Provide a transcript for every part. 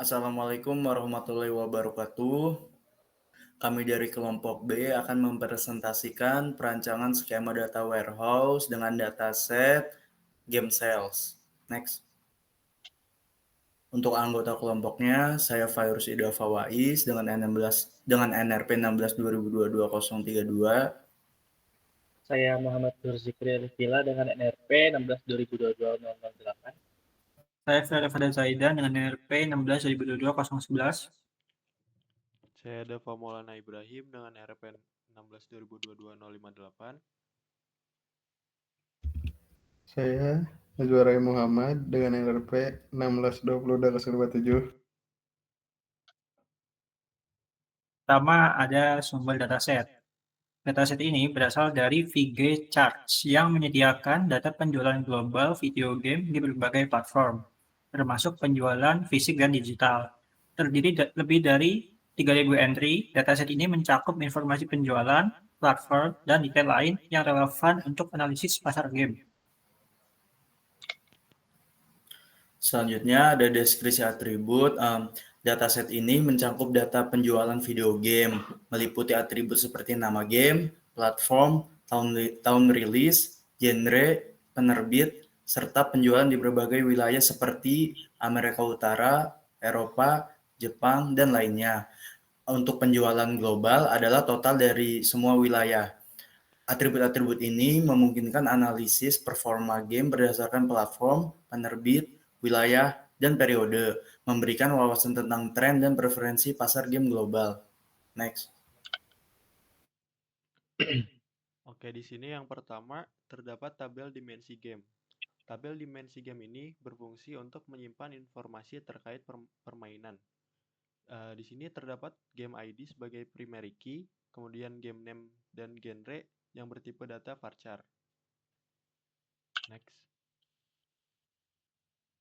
Assalamualaikum warahmatullahi wabarakatuh. Kami dari kelompok B akan mempresentasikan perancangan skema data warehouse dengan dataset game sales. Next. Untuk anggota kelompoknya, saya Fairuz Ida Fawais dengan NRP 16/2022-032. Saya Muhammad Nur Zikri Alifila dengan NRP 16/2022-008. Saya Ferry Fada Zaidan dengan NRP 16/2022-011. Saya Dava Maulana Ibrahim dengan RP 16/2022-058. Saya Najwarai Muhammad dengan NRP 1620-27. Pertama ada sumber dataset. Dataset ini berasal dari VG Charts yang menyediakan data penjualan global video game di berbagai platform, termasuk penjualan fisik dan digital. Terdiri lebih dari 3.000 entry, dataset ini mencakup informasi penjualan, platform, dan detail lain yang relevan untuk analisis pasar game. Selanjutnya ada deskripsi atribut. Dataset ini mencakup data penjualan video game, meliputi atribut seperti nama game, platform, tahun rilis, genre, penerbit, serta penjualan di berbagai wilayah seperti Amerika Utara, Eropa, Jepang, dan lainnya. Untuk penjualan global adalah total dari semua wilayah. Atribut-atribut ini memungkinkan analisis performa game berdasarkan platform, penerbit, wilayah, dan periode, memberikan wawasan tentang tren dan preferensi pasar game global. Next. Oke, di sini yang pertama terdapat tabel dimensi game. Tabel dimensi game ini berfungsi untuk menyimpan informasi terkait permainan. Di sini terdapat game ID sebagai primary key, kemudian game name dan genre yang bertipe data varchar. Next.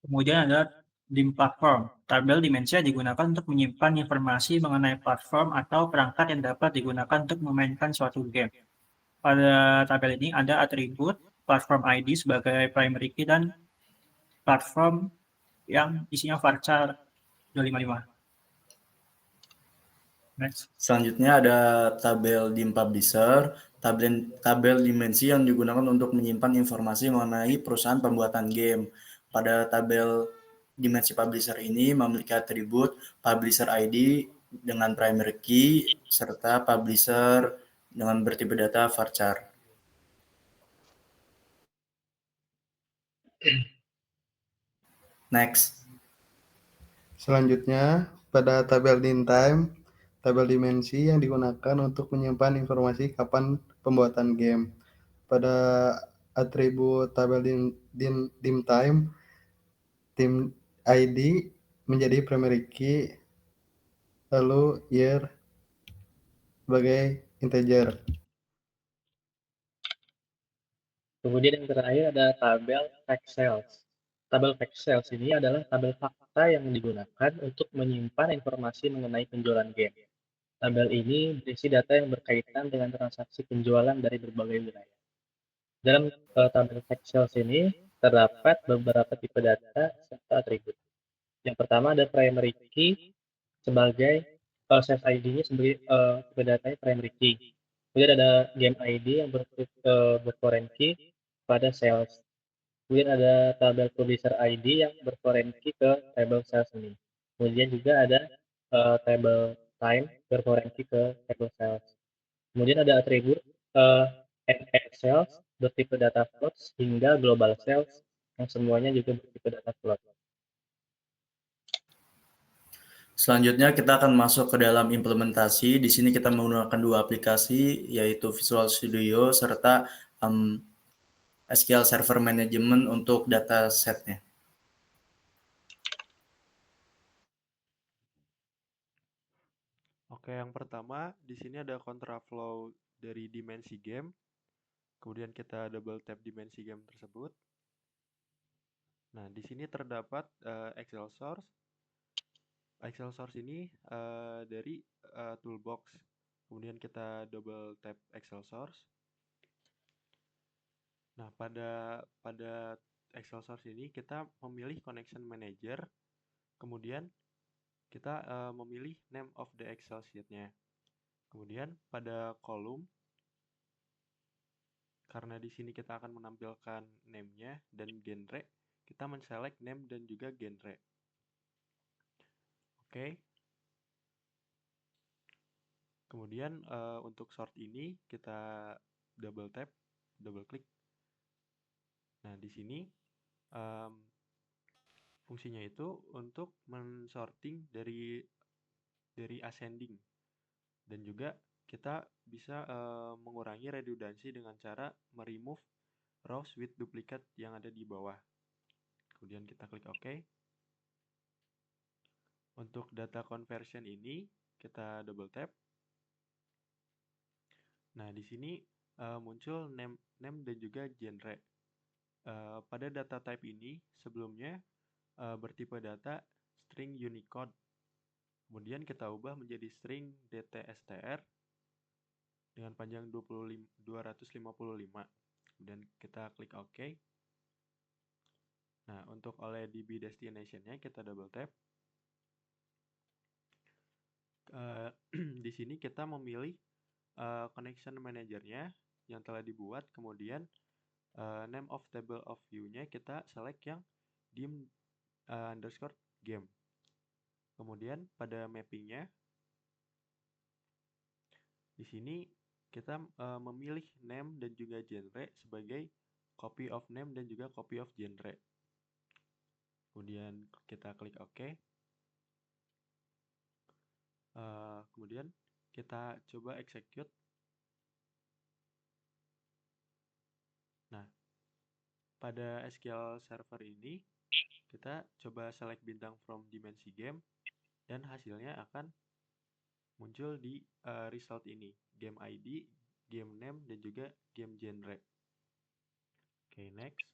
Kemudian ada DIM platform. Tabel dimensi digunakan untuk menyimpan informasi mengenai platform atau perangkat yang dapat digunakan untuk memainkan suatu game. Pada tabel ini ada atribut platform ID sebagai primary key dan platform yang isinya varchar 255. Next. Selanjutnya ada tabel DIM Publisher, tabel dimensi yang digunakan untuk menyimpan informasi mengenai perusahaan pembuatan game. Pada tabel dimensi Publisher ini memiliki atribut Publisher ID dengan primary key serta Publisher dengan bertipe data varchar. Next. Selanjutnya, pada tabel DIN-Time, tabel dimensi yang digunakan untuk menyimpan informasi kapan pembuatan game. Pada atribut tabel DIN-Time, tim ID menjadi primary key, lalu year sebagai integer. Kemudian yang terakhir ada tabel fact sales. Tabel fact sales ini adalah tabel fakta yang digunakan untuk menyimpan informasi mengenai penjualan game. Tabel ini berisi data yang berkaitan dengan transaksi penjualan dari berbagai wilayah. Dalam tabel fact sales ini terdapat beberapa tipe data serta atribut. Yang pertama ada primary key sebagai sales ID-nya sebagai tipe datanya primary key. Kemudian ada game ID yang berforeign key pada sales. Kemudian ada tabel publisher ID yang berforeign key ke table sales ini. Kemudian juga ada table time berforeign key ke table sales. Kemudian ada atribut NX sales bertipe data floats hingga global sales yang semuanya juga bertipe data float. Selanjutnya kita akan masuk ke dalam implementasi. Di sini kita menggunakan dua aplikasi, yaitu Visual Studio serta SQL Server Management untuk datasetnya. Oke, yang pertama di sini ada contraflow dari dimensi game. Kemudian kita double tap dimensi game tersebut. Nah, di sini terdapat Excel source. Excel source ini dari toolbox. Kemudian kita double tap Excel source. Nah, pada Excel source ini kita memilih connection manager. Kemudian kita memilih name of the Excel sheet-nya. Kemudian pada kolom, karena di sini kita akan menampilkan name-nya dan genre, kita men-select name dan juga genre. Oke. Kemudian untuk sort ini kita double klik. Nah, di sini fungsinya itu untuk men-sorting dari ascending, dan juga kita bisa mengurangi redundansi dengan cara meremove rows with duplicate yang ada di bawah. Kemudian kita klik OK. Untuk data conversion ini kita double tap. Nah, di sini muncul name dan juga genre. Pada data type ini sebelumnya bertipe data string Unicode. Kemudian kita ubah menjadi string DTSTR dengan panjang 255. Kemudian kita klik OK. Nah, untuk oleh DB destination-nya kita double tap. Di sini kita memilih connection manager-nya yang telah dibuat, kemudian name of table of view-nya kita select yang dim underscore game. Kemudian pada mapping-nya, di sini kita memilih name dan juga genre sebagai copy of name dan juga copy of genre. Kemudian kita klik OK. Kemudian kita coba execute. Nah, pada SQL Server ini kita coba select bintang from dimensi game, dan hasilnya akan muncul di result ini, game ID, game name, dan juga game genre. Oke, next.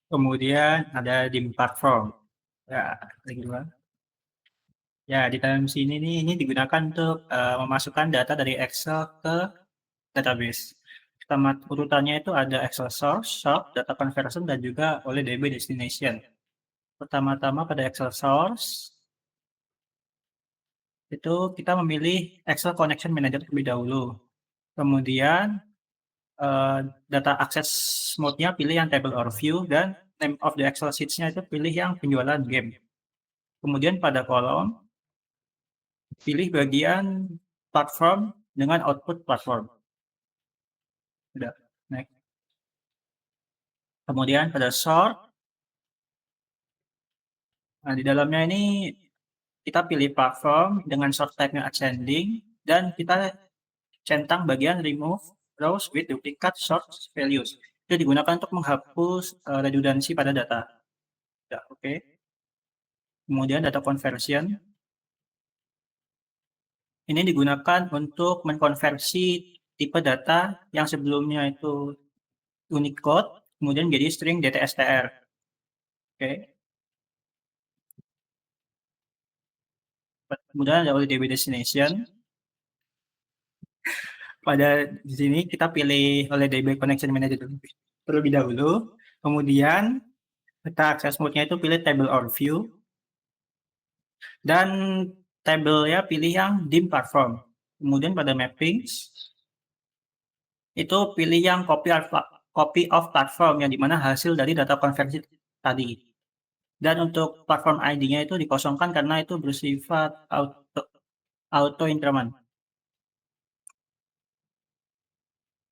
Kemudian ada dim platform. Ya, link dua. Ya, di dalam sini nih, ini digunakan untuk memasukkan data dari Excel ke database. Pertama urutannya itu ada Excel source, sort, data conversion, dan juga oleh DB destination. Pertama-tama pada Excel source, itu kita memilih Excel connection manager terlebih dahulu. Kemudian data access mode-nya pilih yang table or view, dan name of the Excel sheets-nya itu pilih yang penjualan game. Kemudian pada kolom, pilih bagian platform dengan output platform. Udah, next. Kemudian pada sort, nah di dalamnya ini kita pilih platform dengan sort type-nya ascending, dan kita centang bagian remove rows with duplicate source values. Itu digunakan untuk menghapus redundansi pada data. Ya, oke. Kemudian data conversion. Ini digunakan untuk mengkonversi tipe data yang sebelumnya itu Unicode, kemudian menjadi string DTSTR. Oke. Kemudian ada DB destination. Pada di sini kita pilih DB connection manager terlebih dahulu. Kemudian kita access mode-nya itu pilih table or view. Dan table ya pilih yang dim platform. Kemudian pada mappings itu pilih yang copy of platform, yang dimana hasil dari data konversi tadi. Dan untuk platform ID-nya itu dikosongkan karena itu bersifat auto increment.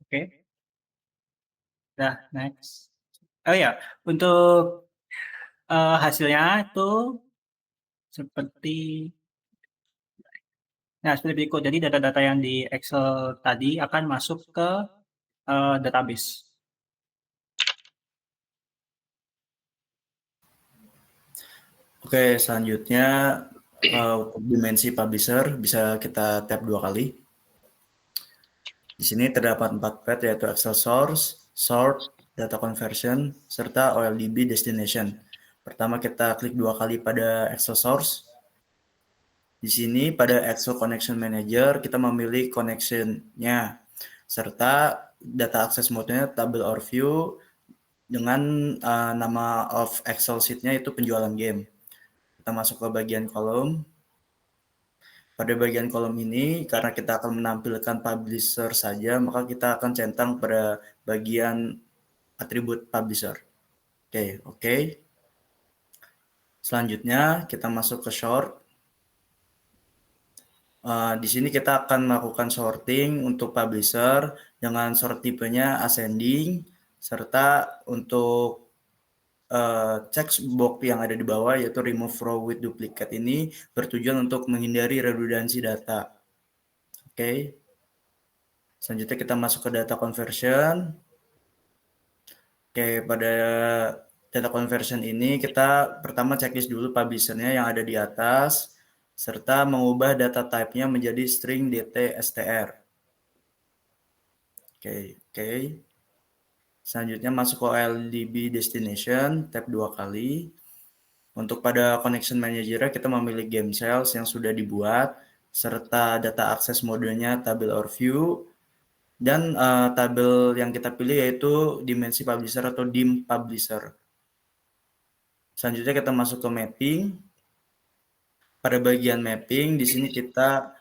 Oke. Nah, next. Oh ya, untuk hasilnya itu seperti berikut. Jadi data-data yang di Excel tadi akan masuk ke database. Oke, selanjutnya untuk dimensi publisher bisa kita tap 2 kali. Di sini terdapat 4 pad, yaitu Excel source, sort, data conversion, serta OLDB destination. Pertama kita klik 2 kali pada Excel source. Di sini pada Excel connection manager kita memilih connection-nya serta data access mode-nya table or view, dengan nama of Excel sheet-nya itu penjualan game. Kita masuk ke bagian kolom. Pada bagian kolom ini, karena kita akan menampilkan publisher saja, maka kita akan centang pada bagian atribut publisher. Oke. Selanjutnya, kita masuk ke short. Di sini kita akan melakukan sorting untuk publisher dengan sort tipenya ascending, serta untuk check box yang ada di bawah yaitu remove row with duplicate ini bertujuan untuk menghindari redundansi data. Oke. Selanjutnya kita masuk ke data conversion. Oke, pada data conversion ini kita pertama checklist dulu publisher-nya yang ada di atas, serta mengubah data type-nya menjadi string DT_str. Oke. Selanjutnya masuk ke OLDB destination, tab 2 kali. Untuk pada connection manager kita memilih game cells yang sudah dibuat, serta data akses modenya tabel or view, dan tabel yang kita pilih yaitu dimensi publisher atau dim publisher. Selanjutnya kita masuk ke mapping. Pada bagian mapping, di sini kita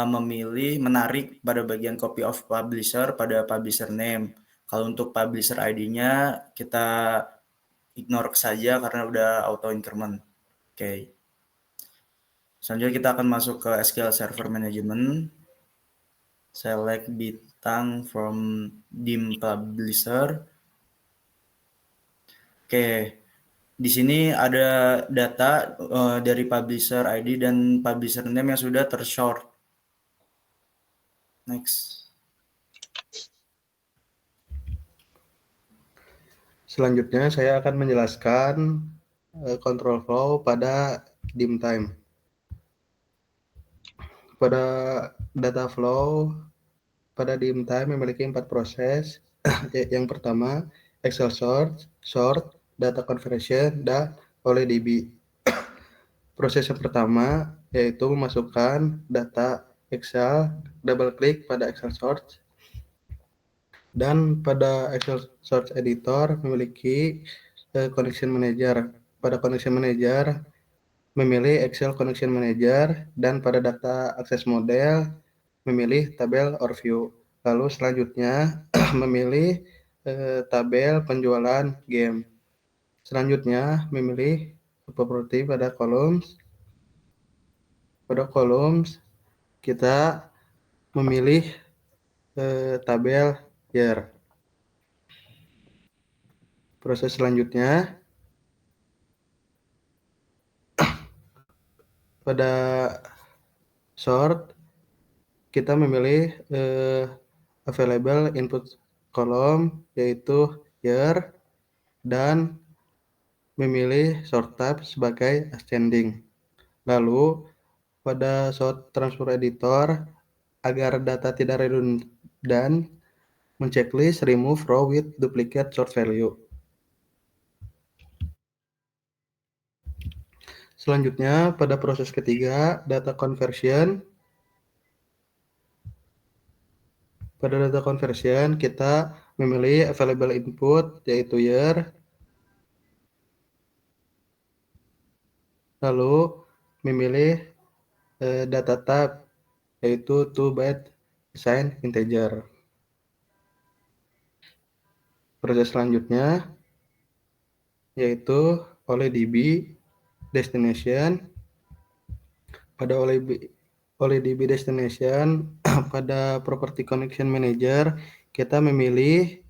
memilih menarik pada bagian copy of publisher pada publisher name. Kalau untuk publisher ID-nya kita ignore saja karena udah auto increment. Oke. Selanjutnya kita akan masuk ke SQL Server Management. Select bintang from dim publisher. Oke. Di sini ada data dari publisher ID dan publisher name yang sudah tershort. Next. Selanjutnya saya akan menjelaskan control flow pada dim time. Pada data flow pada dim time memiliki 4 proses. Yang pertama, Excel sort, data conversion, dan OLEDB. Proses yang pertama yaitu memasukkan data Excel, double klik pada Excel sort, dan pada Excel sort editor memiliki connection manager. Pada connection manager memilih Excel connection manager, dan pada data akses model memilih tabel or view. Lalu selanjutnya memilih tabel penjualan game. Selanjutnya memilih properti pada columns. Pada columns kita memilih tabel year. Proses selanjutnya pada sort kita memilih available input column yaitu year, dan memilih sort type sebagai ascending. Lalu pada sort transfer editor agar data tidak redundant, menceklis remove row with duplicate sort value. Selanjutnya pada proses ketiga, data conversion. Pada data conversion kita memilih available input yaitu year, lalu memilih data type yaitu 2-byte assign integer. Proses selanjutnya yaitu OLEDB destination. Pada OLEDB destination pada property connection manager kita memilih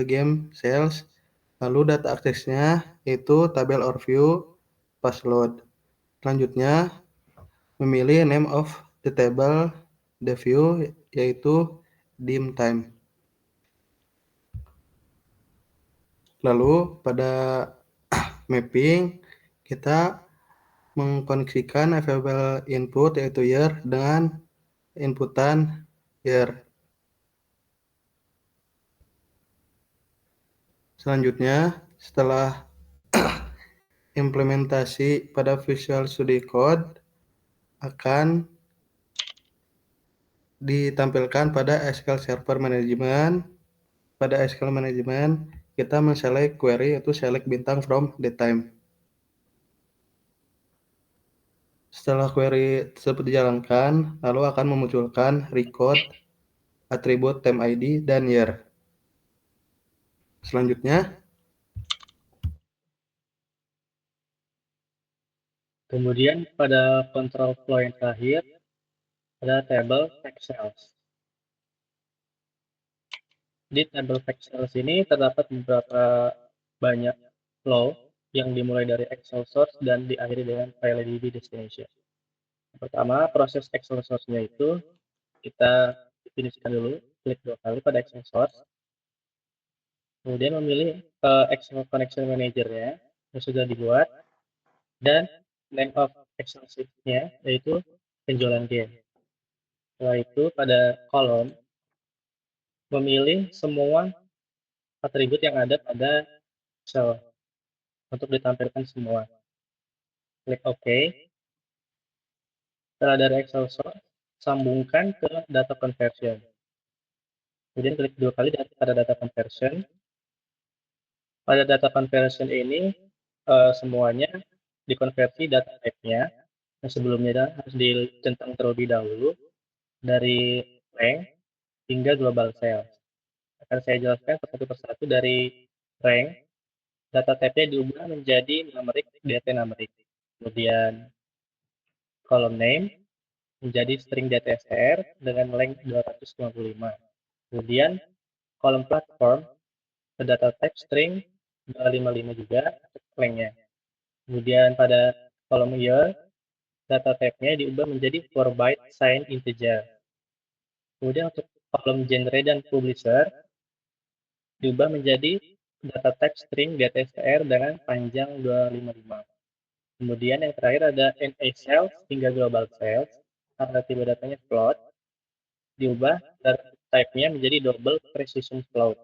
game cells, lalu data aksesnya yaitu tabel or view pas load. Selanjutnya memilih name of the table, the view yaitu dim time. Lalu pada mapping kita mengkoneksikan available input yaitu year dengan inputan year. Selanjutnya setelah implementasi pada Visual Studio Code akan ditampilkan pada SQL Server Management. Pada SQL Management kita men-select query yaitu select bintang from datetime. Setelah query tersebut dijalankan, lalu akan memunculkan record, atribut time ID, dan year. Selanjutnya, Kemudian pada control flow yang terakhir, ada table fact cells. Di table fact cells ini terdapat beberapa banyak flow yang dimulai dari Excel source dan diakhiri dengan FileDB destination. Pertama, proses Excel source-nya itu kita definisikan dulu, klik 2 kali pada Excel source, kemudian memilih Excel connection manager-nya yang sudah dibuat, dan name of Excel sheet-nya yaitu penjualan game. Setelah itu pada kolom memilih semua atribut yang ada pada Excel untuk ditampilkan semua. Klik OK. Setelah dari Excel source, sambungkan ke data conversion. Kemudian klik 2 kali pada data conversion. Pada data conversion ini semuanya dikonversi data type-nya yang sebelumnya harus dicentang terlebih dahulu dari rank hingga global sales. Akan saya jelaskan satu persatu dari rank. Data type-nya diubah menjadi numeric, DT numeric. Kemudian column name menjadi string DTSR dengan length 255. Kemudian kolom platform data type string 255 juga length-nya. Kemudian pada kolom year data type-nya diubah menjadi 4 byte signed integer. Kemudian untuk kolom genre dan publisher diubah menjadi data type string DTSR dengan panjang 255. Kemudian yang terakhir ada NA sales hingga global sales, karena tipe datanya float, diubah data type-nya menjadi double precision float.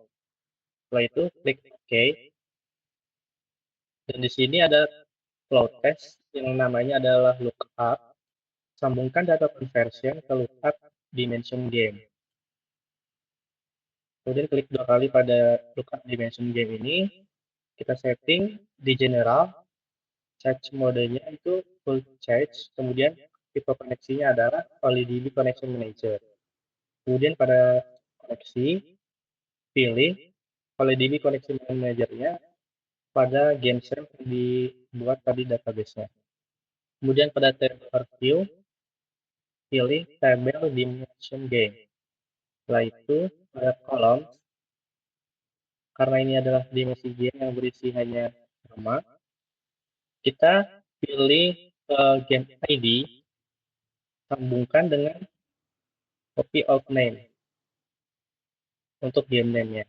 Setelah itu klik OK. Dan di sini ada float test yang namanya adalah lookup. Sambungkan data conversion ke lookup dimension game. Kemudian klik 2 kali pada lookup dimension game ini. Kita setting di general. Charge modenya itu full charge. Kemudian tipe koneksinya adalah FileDB Connection Manager. Kemudian pada koneksi, pilih FileDB Connection Manager-nya pada game cell yang dibuat tadi database-nya. Kemudian pada table view, pilih tabel dimension game. Setelah itu, pada kolom, karena ini adalah dimensi game yang berisi hanya nama, kita pilih game ID, sambungkan dengan copy of name untuk game name-nya.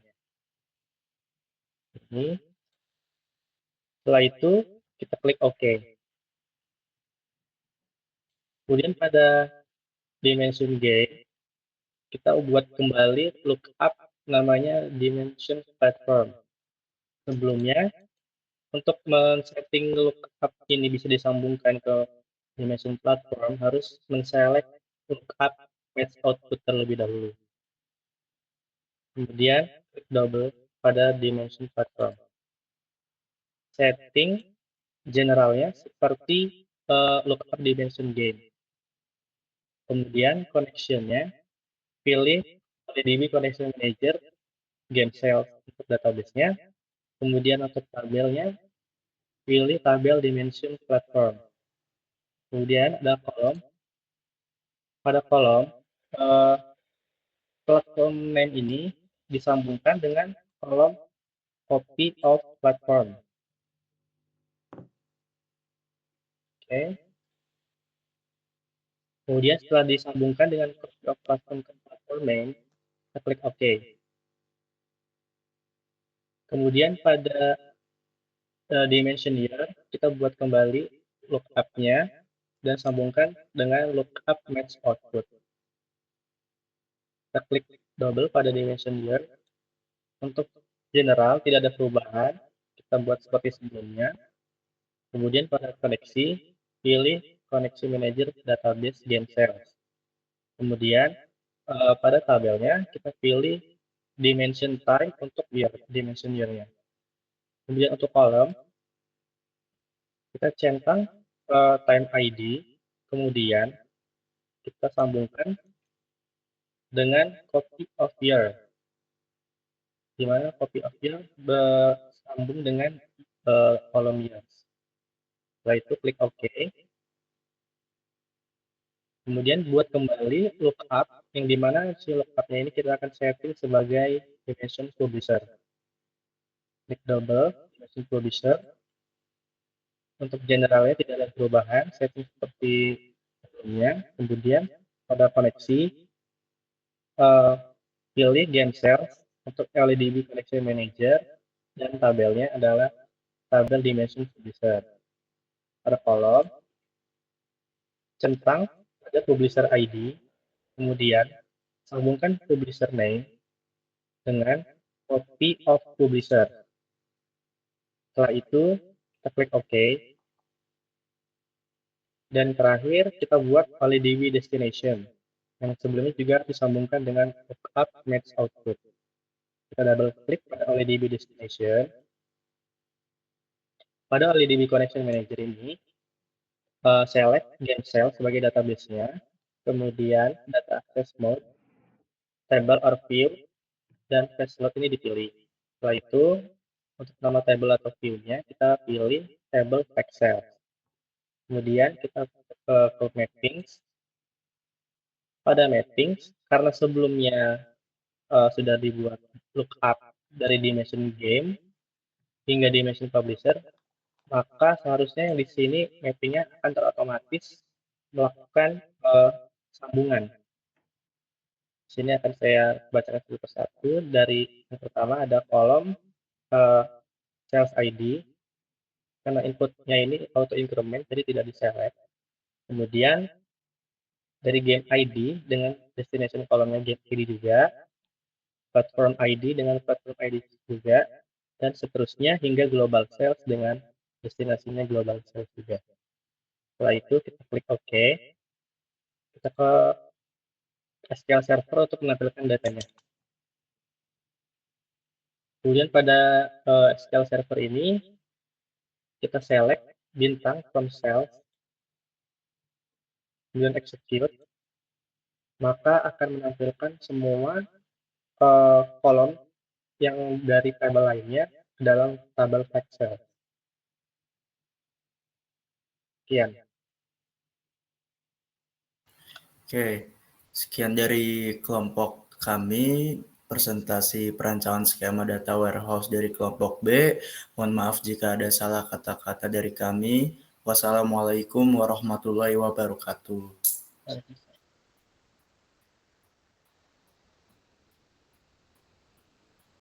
Ini. Setelah itu, kita klik OK. Kemudian pada dimension game, kita buat kembali lookup namanya dimension platform. Sebelumnya, untuk men-setting lookup ini bisa disambungkan ke dimension platform, harus men-select lookup match output terlebih dahulu. Kemudian, klik double pada dimension platform. Setting generalnya seperti lookup dimension game. Kemudian connection-nya, pilih FileDB Connection Manager game cell untuk database-nya. Kemudian untuk tabelnya, pilih tabel dimension platform. Kemudian ada kolom. Pada kolom, platform name ini disambungkan dengan kolom copy of platform. Oke. Kemudian setelah disambungkan dengan copy of platform ke platform name, kita klik OK. Kemudian pada dimension year, kita buat kembali lookup-nya dan sambungkan dengan lookup match output. Kita klik double pada dimension year. Untuk general tidak ada perubahan, kita buat seperti sebelumnya. Kemudian pada koneksi, pilih Connection Manager Database Game Cells. Kemudian pada tabelnya kita pilih dimension type untuk dimension year-nya. Kemudian untuk kolom, kita centang time ID, kemudian kita sambungkan dengan copy of year, di mana copy of year bersambung dengan kolom years. Setelah itu klik OK. Kemudian buat kembali lookup, yang dimana si lookupnya ini kita akan setting sebagai dimension publisher. Klik double dimension publisher. Untuk generalnya tidak ada perubahan, setting seperti sebelumnya. Kemudian pada koneksi, pilih game cells untuk LEDB Connection Manager, dan tabelnya adalah tabel dimension publisher. Pada kolom, centang pada publisher ID, kemudian sambungkan publisher name dengan copy of publisher. Setelah itu, kita klik OK. Dan terakhir, kita buat LEDB destination, yang sebelumnya juga disambungkan dengan lookup match output. Kita double klik pada LEDB destination. Pada LEDB Connection Manager ini, select game cell sebagai database-nya, kemudian data access mode, table or view, dan flash slot ini dipilih. Setelah itu, untuk nama table atau view-nya, kita pilih table fact cells. Kemudian kita ke mappings. Pada mappings, karena sebelumnya sudah dibuat lookup dari dimension game hingga dimension publisher, maka seharusnya yang di sini mappingnya akan terotomatis melakukan sambungan. Di sini akan saya bacakan satu persatu. Dari yang pertama ada kolom sales ID, karena inputnya ini auto increment, jadi tidak di-select. Kemudian dari game ID dengan destination kolomnya game ID juga, platform ID dengan platform ID juga, dan seterusnya hingga global sales dengan destinasinya global sales juga. Setelah itu kita klik OK. Kita ke SQL Server untuk menampilkan datanya. Kemudian pada SQL Server ini, kita select bintang from cells, kemudian execute, maka akan menampilkan semua kolom yang dari tabel lainnya ke dalam tabel fact cell. Sekian. Oke, sekian dari kelompok kami, presentasi perancangan skema data warehouse dari kelompok B. Mohon maaf jika ada salah kata-kata dari kami. Wassalamualaikum warahmatullahi wabarakatuh.